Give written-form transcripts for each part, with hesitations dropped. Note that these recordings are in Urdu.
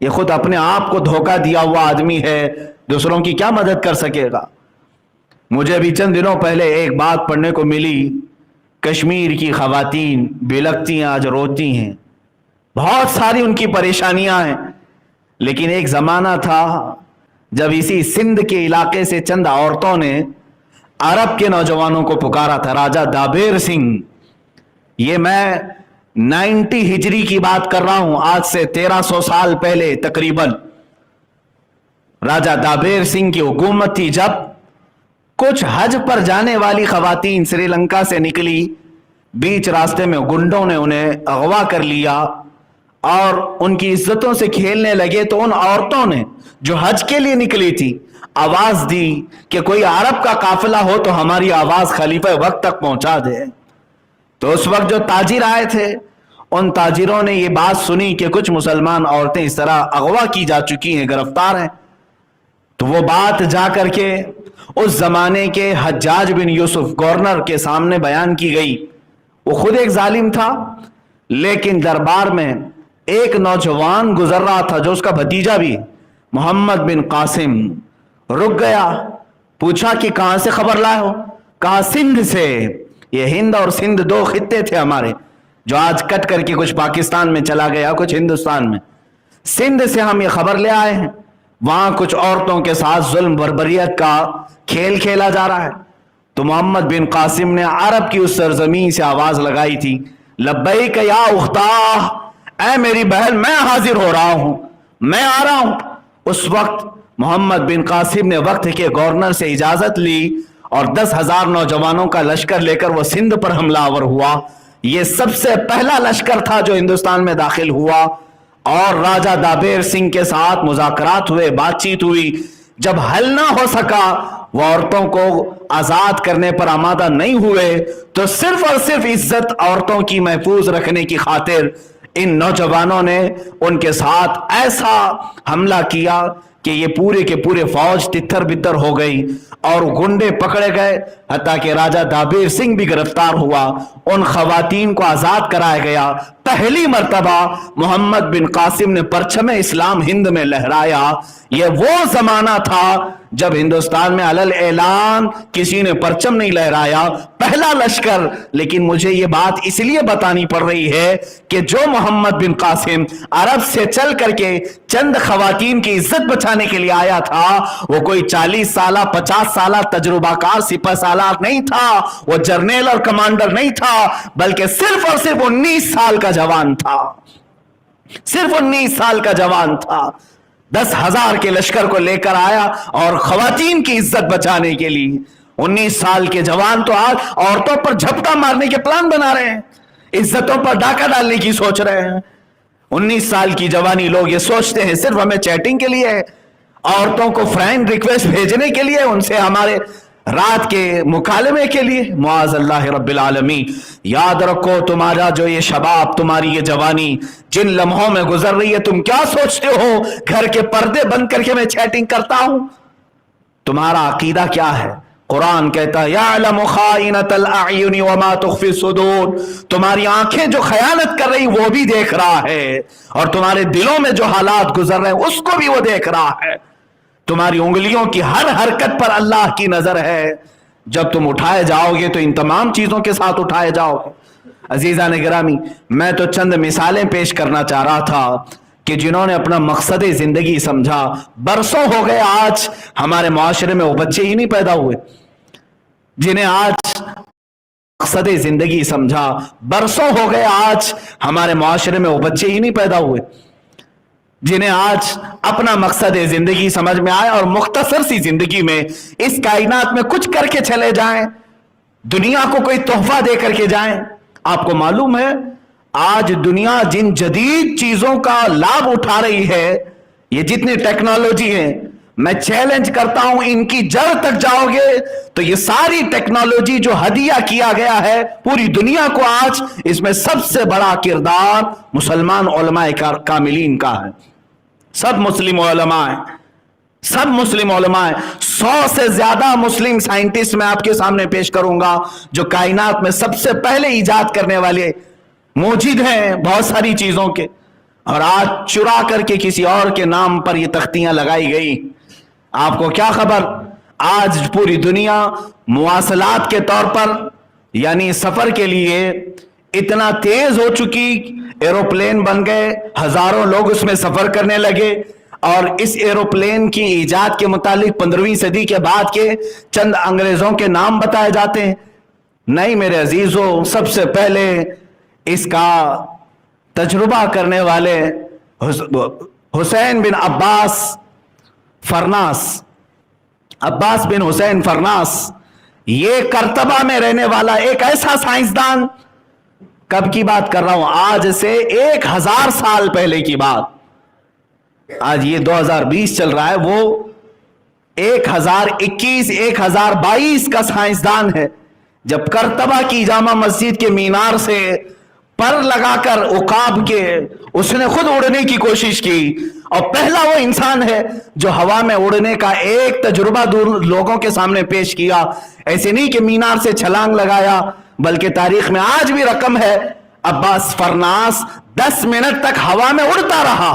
یہ خود اپنے آپ کو دھوکہ دیا ہوا آدمی ہے، دوسروں کی کیا مدد کر سکے گا؟ مجھے بھی چند دنوں پہلے ایک بات پڑھنے کو ملی، کشمیر کی خواتین بلکتی ہیں، آج روتی ہیں، بہت ساری ان کی پریشانیاں ہیں، لیکن ایک زمانہ تھا جب اسی سندھ کے علاقے سے چند عورتوں نے عرب کے نوجوانوں کو پکارا تھا، راجہ دابیر سنگھ، یہ میں 90 ہجری کی بات کر رہا ہوں، آج سے 1300 سال پہلے تقریباً راجہ دابیر سنگھ کی حکومت تھی، جب کچھ حج پر جانے والی خواتین سری لنکا سے نکلی، بیچ راستے میں گنڈوں نے انہیں اغوا کر لیا اور ان کی عزتوں سے کھیلنے لگے، تو ان عورتوں نے جو حج کے لیے نکلی تھی آواز دی کہ کوئی عرب کا قافلہ ہو تو ہماری آواز خلیفہ وقت تک پہنچا دے۔ تو اس وقت جو تاجر آئے تھے، ان تاجروں نے یہ بات سنی کہ کچھ مسلمان عورتیں اس طرح اغوا کی جا چکی ہیں، گرفتار ہیں، تو وہ بات جا کر کے اس زمانے کے حجاج بن یوسف گورنر کے سامنے بیان کی گئی۔ وہ خود ایک ظالم تھا، لیکن دربار میں ایک نوجوان گزر رہا تھا جو اس کا بھتیجا بھی، محمد بن قاسم، رک گیا، پوچھا کہ کہاں سے خبر لائے ہو؟ کہا سندھ سے۔ یہ ہند اور سندھ دو خطے تھے ہمارے، جو آج کٹ کر کے کچھ پاکستان میں چلا گیا، کچھ ہندوستان میں۔ سندھ سے ہم یہ خبر لے آئے ہیں، وہاں کچھ عورتوں کے ساتھ ظلم بربریت کا کھیل کھیلا جا رہا ہے۔ تو محمد بن قاسم نے عرب کی اس سرزمین سے آواز لگائی تھی، لبیک یا اختہ، اے میری بہن میں حاضر ہو رہا ہوں، میں آ رہا ہوں۔ اس وقت محمد بن قاسم نے وقت کے گورنر سے اجازت لی اور 10,000 نوجوانوں کا لشکر لے کر وہ سندھ پر حملہ آور ہوا۔ یہ سب سے پہلا لشکر تھا جو ہندوستان میں داخل ہوا، اور راجہ دابیر سنگھ کے ساتھ مذاکرات ہوئے، بات چیت ہوئی۔ جب حل نہ ہو سکا، وہ عورتوں کو آزاد کرنے پر آمادہ نہیں ہوئے، تو صرف اور صرف عزت عورتوں کی محفوظ رکھنے کی خاطر ان نوجوانوں نے ان کے ساتھ ایسا حملہ کیا کہ یہ پورے کے پورے فوج تتھر بتر ہو گئی اور گنڈے پکڑے گئے، حتیٰ کہ راجہ دابیر سنگھ بھی گرفتار ہوا، ان خواتین کو آزاد کرایا گیا۔ پہلی مرتبہ محمد بن قاسم نے پرچم اسلام ہند میں لہرایا۔ یہ وہ زمانہ تھا جب ہندوستان میں علل اعلان کسی نے پرچم نہیں لہرایا، پہلا لشکر۔ لیکن مجھے یہ بات اس لیے بتانی پڑ رہی ہے کہ جو محمد بن قاسم عرب سے چل کر کے چند خواتین کی عزت بچانے کے لیے آیا تھا، وہ کوئی 40 سالہ 50 سالہ تجربہ کار سپہ سالار نہیں تھا، وہ جرنیل اور کمانڈر نہیں تھا، بلکہ صرف اور صرف 19 سال کا جوان تھا، صرف 19 سال کا جوان تھا۔ 10,000 کے لشکر کو لے کر آیا اور خواتین کی عزت بچانے کے لیے 19 سال کے جوان تو آج عورتوں پر جھپٹا مارنے کے پلان بنا رہے ہیں، عزتوں پر ڈاکہ ڈالنے کی سوچ رہے ہیں۔ 19 سال کی جوانی لوگ یہ سوچتے ہیں صرف ہمیں چیٹنگ کے لیے ہے، عورتوں کو فرینڈ ریکویسٹ بھیجنے کے لیے، ان سے ہمارے رات کے مکالمے کے لیے۔ معاذ اللہ رب العالمین۔ یاد رکھو تمہارا جو یہ شباب، تمہاری یہ جوانی جن لمحوں میں گزر رہی ہے، تم کیا سوچتے ہو گھر کے پردے بند کر کے میں چیٹنگ کرتا ہوں؟ تمہارا عقیدہ کیا ہے؟ قرآن کہتا ہے یعلم خائنۃ الاعین وما تخفی الصدور، تمہاری آنکھیں جو خیانت کر رہی وہ بھی دیکھ رہا ہے، اور تمہارے دلوں میں جو حالات گزر رہے ہیں اس کو بھی وہ دیکھ رہا ہے۔ تمہاری انگلیوں کی ہر حرکت پر اللہ کی نظر ہے۔ جب تم اٹھائے جاؤ گے تو ان تمام چیزوں کے ساتھ اٹھائے جاؤ گے۔ عزیزان گرامی، میں تو چند مثالیں پیش کرنا چاہ رہا تھا کہ جنہوں نے اپنا مقصد زندگی سمجھا۔ برسوں ہو گئے آج ہمارے معاشرے میں وہ بچے ہی نہیں پیدا ہوئے جنہیں آج مقصد زندگی سمجھا۔ برسوں ہو گئے آج ہمارے معاشرے میں وہ بچے ہی نہیں پیدا ہوئے جنہیں آج اپنا مقصد زندگی سمجھ میں آئے اور مختصر سی زندگی میں اس کائنات میں کچھ کر کے چلے جائیں، دنیا کو کوئی تحفہ دے کر کے جائیں۔ آپ کو معلوم ہے آج دنیا جن جدید چیزوں کا لابھ اٹھا رہی ہے، یہ جتنی ٹیکنالوجی ہے، میں چیلنج کرتا ہوں ان کی جڑ تک جاؤ گے تو یہ ساری ٹیکنالوجی جو ہدیہ کیا گیا ہے پوری دنیا کو، آج اس میں سب سے بڑا کردار مسلمان علماء کاملین کا ہے۔ سب مسلم علماء ہیں، سب مسلم علماء ہیں۔ 100 سے زیادہ مسلم سائنٹسٹ میں آپ کے سامنے پیش کروں گا جو کائنات میں سب سے پہلے ایجاد کرنے والے موجود ہیں بہت ساری چیزوں کے۔ اور آج چرا کر کے کسی اور کے نام پر یہ تختیاں لگائی گئی. آپ کو کیا خبر، آج پوری دنیا مواصلات کے طور پر یعنی سفر کے لیے اتنا تیز ہو چکی، ایروپلین بن گئے، ہزاروں لوگ اس میں سفر کرنے لگے. اور اس ایروپلین کی ایجاد کے متعلق 15ویں صدی کے بعد کے چند انگریزوں کے نام بتائے جاتے ہیں. نہیں میرے عزیزوں، سب سے پہلے اس کا تجربہ کرنے والے حسین بن عباس بن حسین فرناس، یہ کرتبہ میں رہنے والا ایک ایسا سائنسدان، کب کی بات کر رہا ہوں، آج سے 1000 سال پہلے کی بات. آج یہ 2020 چل رہا ہے، وہ 1021 1022 کا سائنسدان ہے. جب کرتبہ کی جامع مسجد کے مینار سے پر لگا کر عقاب کے اس نے خود اڑنے کی کوشش کی، اور پہلا وہ انسان ہے جو ہوا میں اڑنے کا ایک تجربہ دور لوگوں کے سامنے پیش کیا. ایسے نہیں کہ مینار سے چھلانگ لگایا، بلکہ تاریخ میں آج بھی رقم ہے، عباس فرناس 10 منٹ تک ہوا میں اڑتا رہا.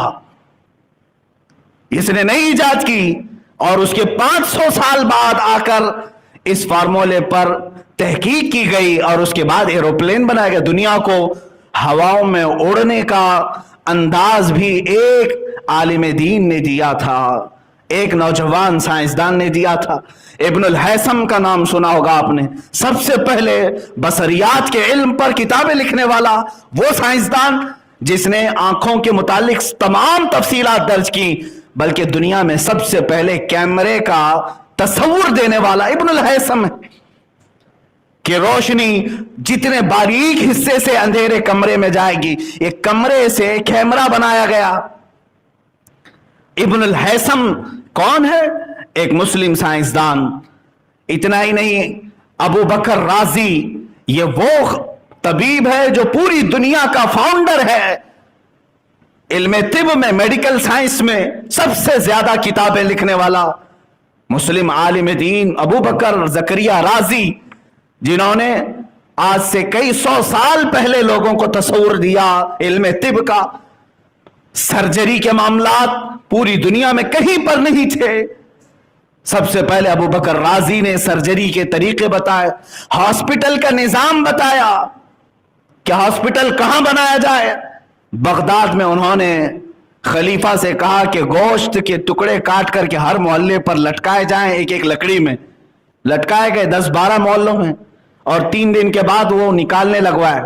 اس نے نئی ایجاد کی، اور اس کے 500 سال بعد آ کر اس فارمولے پر تحقیق کی گئی، اور اس کے بعد ایروپلین بنایا گیا. دنیا کو ہواؤں میں اڑنے کا انداز بھی ایک عالم دین نے دیا تھا، ایک نوجوان سائنسدان نے دیا تھا. ابن الہیثم کا نام سنا ہوگا آپ نے، سب سے پہلے بصریات کے علم پر کتابیں لکھنے والا وہ سائنسدان جس نے آنکھوں کے متعلق تمام تفصیلات درج کی، بلکہ دنیا میں سب سے پہلے کیمرے کا تصور دینے والا ابن الہیثم ہے کہ روشنی جتنے باریک حصے سے اندھیرے کمرے میں جائے گی، ایک کمرے سے کیمرہ بنایا گیا. ابن الہیثم کون ہے؟ ایک مسلم سائنسدان. اتنا ہی نہیں، ابو بکر رازی یہ وہ طبیب ہے جو پوری دنیا کا فاؤنڈر ہے. علم طب میں، میڈیکل سائنس میں سب سے زیادہ کتابیں لکھنے والا مسلم عالم دین ابو بکر زکریا رازی، جنہوں نے آج سے کئی 100 سال پہلے لوگوں کو تصور دیا علم طب کا. سرجری کے معاملات پوری دنیا میں کہیں پر نہیں تھے. سب سے پہلے ابو بکر رازی نے سرجری کے طریقے بتائے، ہاسپٹل کا نظام بتایا کہ ہاسپٹل کہاں بنایا جائے. بغداد میں انہوں نے خلیفہ سے کہا کہ گوشت کے ٹکڑے کاٹ کر کے ہر محلے پر لٹکائے جائیں، ایک ایک لکڑی میں لٹکائے گئے 10-12 محلوں میں، اور 3 دن کے بعد وہ نکالنے لگوائے.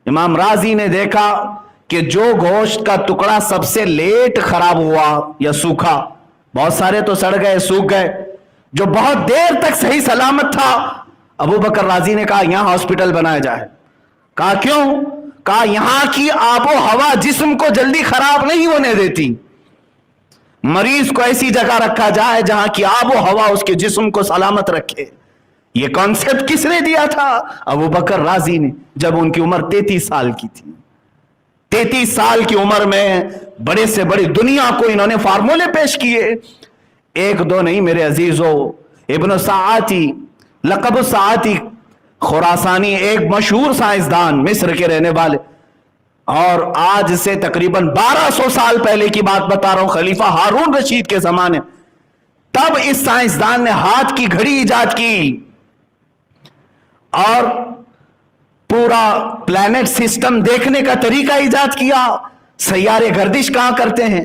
امام رازی نے دیکھا کہ جو گوشت کا ٹکڑا سب سے لیٹ خراب ہوا یا سوکھا، بہت سارے تو سڑ گئے، سوکھ گئے، جو بہت دیر تک صحیح سلامت تھا، ابو بکر رازی نے کہا یہاں ہاسپٹل بنایا جائے. کہا کیوں؟ کہا یہاں کی آب و ہوا جسم کو جلدی خراب نہیں ہونے دیتی، مریض کو ایسی جگہ رکھا جائے جہاں کی آب و ہوا اس کے جسم کو سلامت رکھے. یہ کانسیپٹ کس نے دیا تھا؟ ابو بکر رازی نے، جب ان کی عمر 33 سال کی تھی. 33 سال کی عمر میں بڑے سے بڑی دنیا کو انہوں نے فارمولے پیش کیے. ایک دو نہیں میرے عزیزو. ابن ساعتی، لقب ساعتی خراسانی، ایک مشہور سائنسدان مصر کے رہنے والے، اور آج سے تقریباً 1200 سال پہلے کی بات بتا رہا ہوں، خلیفہ ہارون رشید کے زمانے، تب اس سائنسدان نے ہاتھ کی گھڑی ایجاد کی اور پورا پلانٹ سسٹم دیکھنے کا طریقہ ایجاد کیا. سیارے گردش کہاں کرتے ہیں،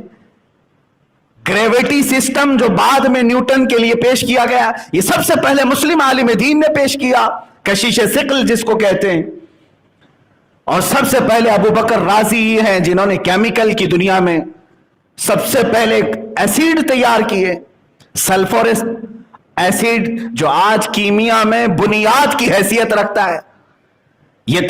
گریویٹی سسٹم جو بعد میں نیوٹن کے لیے پیش کیا گیا، یہ سب سے پہلے مسلم عالم دین نے پیش کیا، کشش ثقل جس کو کہتے ہیں. اور سب سے پہلے ابو بکر رازی یہ ہیں جنہوں نے کیمیکل کی دنیا میں سب سے پہلے ایسیڈ تیار کیے، سلفورس ایسیڈ جو آج کیمیا میں بنیاد کی حیثیت رکھتا ہے. یہ